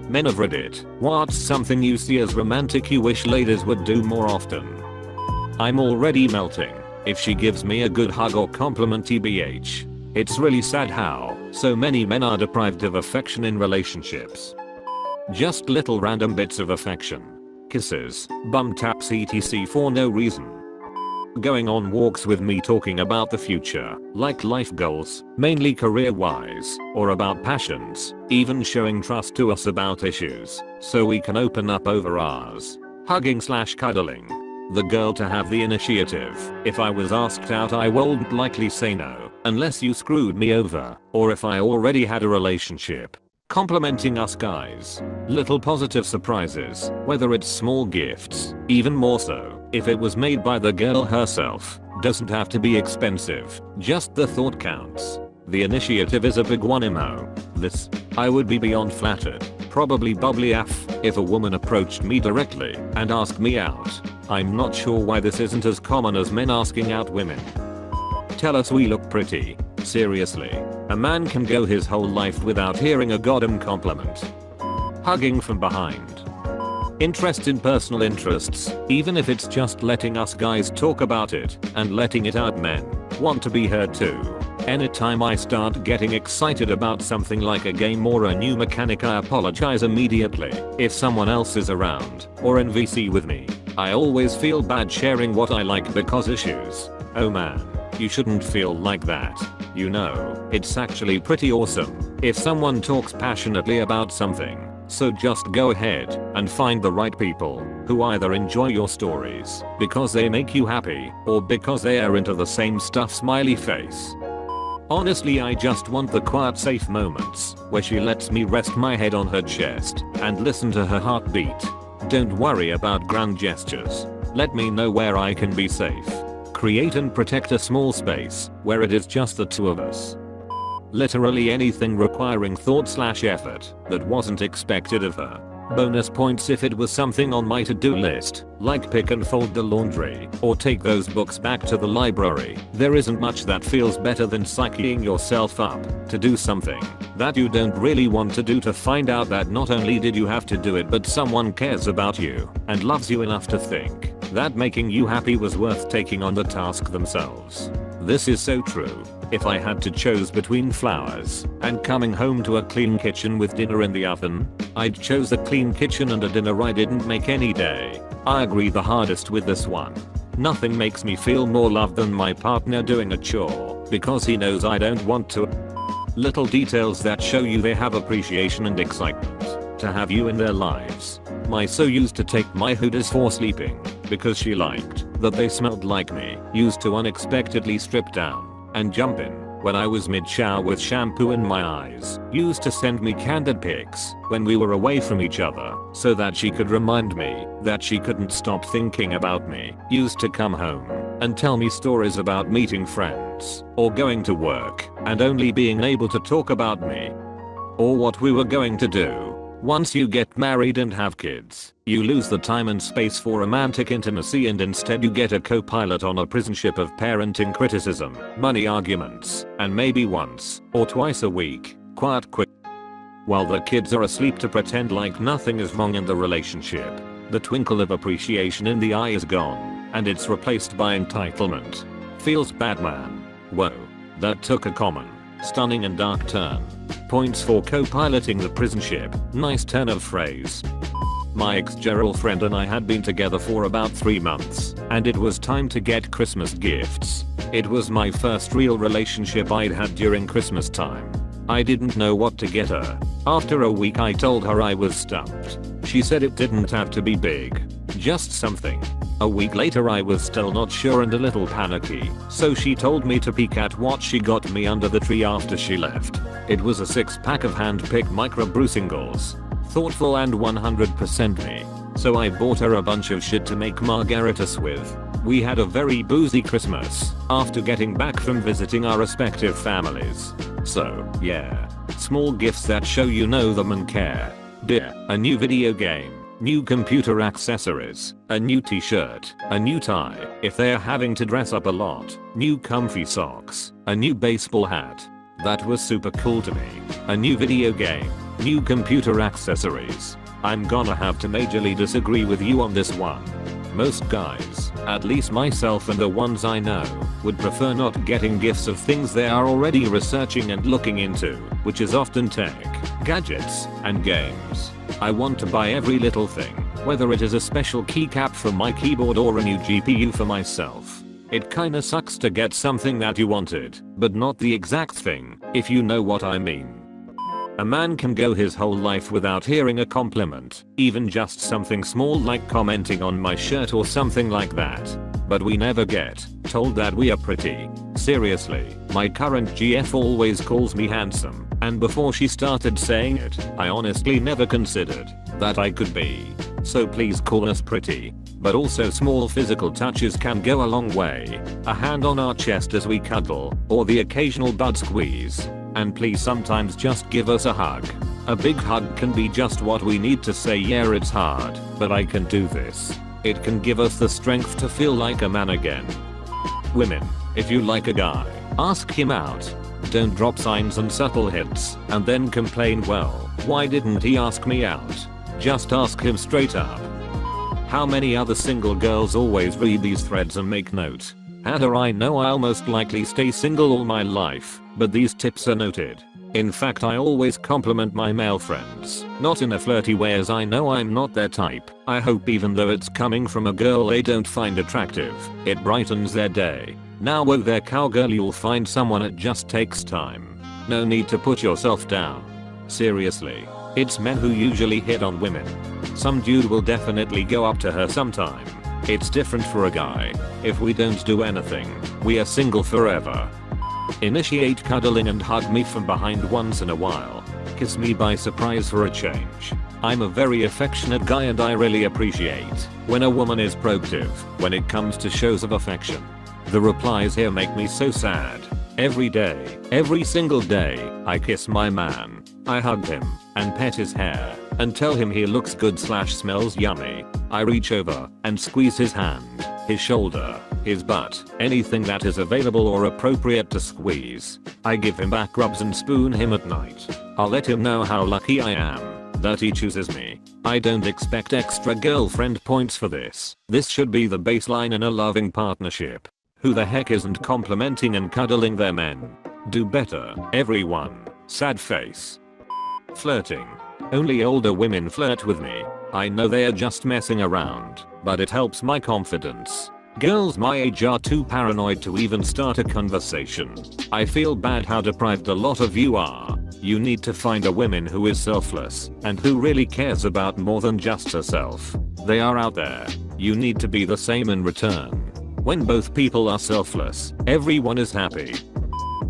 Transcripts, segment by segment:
Men of Reddit, what's something you see as romantic you wish ladies would do more often? I'm already melting. If she gives me a good hug or compliment tbh. It's really sad how so many men are deprived of affection in relationships. Just little random bits of affection. Kisses, bum taps etc for no reason. Going on walks with me talking about the future, like life goals, mainly career-wise, or about passions, even showing trust to us about issues, so we can open up over ours. Hugging/cuddling. The girl to have the initiative. If I was asked out I wouldn't likely say no, unless you screwed me over, or if I already had a relationship. Complimenting us guys. Little positive surprises, whether it's small gifts, even more so, if it was made by the girl herself. Doesn't have to be expensive, just the thought counts. The initiative is a big one This, I would be beyond flattered, probably bubbly af, if a woman approached me directly and asked me out. I'm not sure why this isn't as common as men asking out women. Tell us we look pretty. Seriously, a man can go his whole life without hearing a goddamn compliment. Hugging from behind. Interest in personal interests, even if it's just letting us guys talk about it and letting it out. Men want to be heard too. Anytime I start getting excited about something like a game or a new mechanic I apologize immediately if someone else is around or in VC with me. I always feel bad sharing what I like because issues. Oh man, you shouldn't feel like that. You know, it's actually pretty awesome if someone talks passionately about something. So just go ahead and find the right people who either enjoy your stories because they make you happy or because they are into the same stuff. Smiley face. Honestly, I just want the quiet safe moments where she lets me rest my head on her chest and listen to her heartbeat. Don't worry about grand gestures. Let me know where I can be safe. Create and protect a small space where it is just the two of us. Literally anything requiring thought/effort that wasn't expected of her. Bonus points if it was something on my to-do list, like pick and fold the laundry, or take those books back to the library. There isn't much that feels better than psyching yourself up to do something that you don't really want to do to find out that not only did you have to do it but someone cares about you and loves you enough to think that making you happy was worth taking on the task themselves. This is so true. If I had to choose between flowers and coming home to a clean kitchen with dinner in the oven, I'd choose a clean kitchen and a dinner I didn't make any day. I agree the hardest with this one. Nothing makes me feel more loved than my partner doing a chore because he knows I don't want to. Little details that show you they have appreciation and excitement to have you in their lives. My so used to take my hoodies for sleeping because she liked that they smelled like me. Used to unexpectedly strip down and jump in when I was mid-shower with shampoo in my eyes. Used to send me candid pics when we were away from each other so that she could remind me that she couldn't stop thinking about me. Used to come home and tell me stories about meeting friends or going to work and only being able to talk about me or what we were going to do. Once you get married and have kids, you lose the time and space for romantic intimacy and instead you get a co-pilot on a prison ship of parenting criticism, money arguments, and maybe once or twice a week, quiet quit while the kids are asleep to pretend like nothing is wrong in the relationship. The twinkle of appreciation in the eye is gone, and it's replaced by entitlement. Feels bad, man. Whoa. That took a common, stunning and dark turn. Points for co-piloting the prison ship. Nice turn of phrase. My ex-girlfriend and I had been together for about 3 months, and it was time to get Christmas gifts. It was my first real relationship I'd had during Christmas time. I didn't know what to get her. After a week I told her I was stumped. She said it didn't have to be big, just something. A week later I was still not sure and a little panicky, so she told me to peek at what she got me under the tree after she left. It was a 6-pack of hand-picked micro brew singles. Thoughtful and 100% me. So I bought her a bunch of shit to make margaritas with. We had a very boozy Christmas after getting back from visiting our respective families. So, yeah. Small gifts that show you know them and care. Dear, a new video game. New computer accessories, a new t-shirt, a new tie if they're having to dress up a lot, new comfy socks, a new baseball hat. That was super cool to me. A new video game. New computer accessories. I'm gonna have to majorly disagree with you on this one. Most guys, at least myself and the ones I know, would prefer not getting gifts of things they are already researching and looking into, which is often tech, gadgets, and games. I want to buy every little thing, whether it is a special keycap for my keyboard or a new GPU for myself. It kinda sucks to get something that you wanted, but not the exact thing, if you know what I mean. A man can go his whole life without hearing a compliment, even just something small like commenting on my shirt or something like that. But we never get told that we are pretty. Seriously, my current GF always calls me handsome, and before she started saying it, I honestly never considered that I could be. So please call us pretty. But also small physical touches can go a long way. A hand on our chest as we cuddle, or the occasional butt squeeze. And please sometimes just give us a hug. A big hug can be just what we need to say yeah it's hard, but I can do this. It can give us the strength to feel like a man again. Women, if you like a guy, ask him out. Don't drop signs and subtle hints, and then complain well, why didn't he ask me out? Just ask him straight up. How many other single girls always read these threads and make note? How do I know I'll most likely stay single all my life, but these tips are noted. In fact I always compliment my male friends, not in a flirty way as I know I'm not their type. I hope even though it's coming from a girl they don't find attractive, it brightens their day. Now whoa there cowgirl, you'll find someone, it just takes time. No need to put yourself down. Seriously, it's men who usually hit on women. Some dude will definitely go up to her sometime. It's different for a guy. If we don't do anything, we are single forever. Initiate cuddling and hug me from behind once in a while. Kiss me by surprise for a change. I'm a very affectionate guy and I really appreciate when a woman is proactive when it comes to shows of affection. The replies here make me so sad. Every day, every single day, I kiss my man. I hug him and pet his hair and tell him he looks good / smells yummy. I reach over and squeeze his hand, his shoulder, his butt, anything that is available or appropriate to squeeze. I give him back rubs and spoon him at night. I'll let him know how lucky I am that he chooses me. I don't expect extra girlfriend points for this. This should be the baseline in a loving partnership. Who the heck isn't complimenting and cuddling their men? Do better, everyone. Sad face. Flirting. Only older women flirt with me. I know they are just messing around, but it helps my confidence. Girls my age are too paranoid to even start a conversation. I feel bad how deprived a lot of you are. You need to find a woman who is selfless and who really cares about more than just herself. They are out there. You need to be the same in return. When both people are selfless, everyone is happy.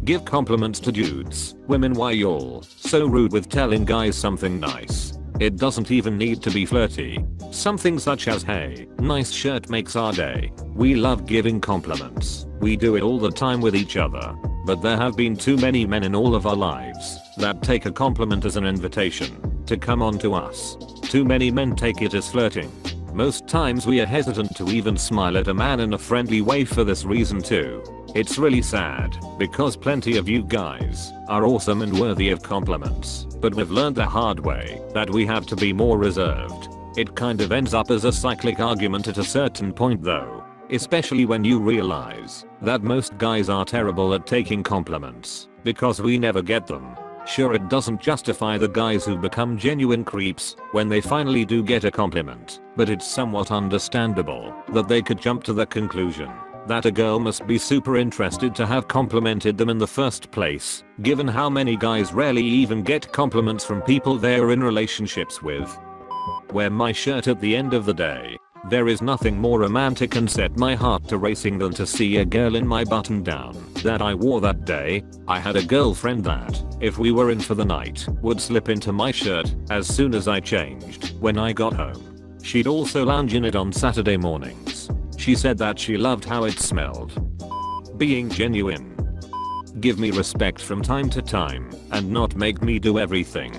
Give compliments to dudes. Women, why y'all so rude with telling guys something nice? It doesn't even need to be flirty. Something such as hey, nice shirt makes our day. We love giving compliments. We do it all the time with each other. But there have been too many men in all of our lives that take a compliment as an invitation to come on to us. Too many men take it as flirting. Most times we are hesitant to even smile at a man in a friendly way for this reason too. It's really sad, because plenty of you guys are awesome and worthy of compliments, but we've learned the hard way that we have to be more reserved. It kind of ends up as a cyclic argument at a certain point though, especially when you realize that most guys are terrible at taking compliments, because we never get them. Sure, it doesn't justify the guys who become genuine creeps when they finally do get a compliment, but it's somewhat understandable that they could jump to the conclusion that a girl must be super interested to have complimented them in the first place, given how many guys rarely even get compliments from people they are in relationships with. Wear my shirt at the end of the day. There is nothing more romantic and set my heart to racing than to see a girl in my button down that I wore that day. I had a girlfriend that, if we were in for the night, would slip into my shirt as soon as I changed when I got home. She'd also lounge in it on Saturday mornings. She said that she loved how it smelled. Being genuine. Give me respect from time to time and not make me do everything.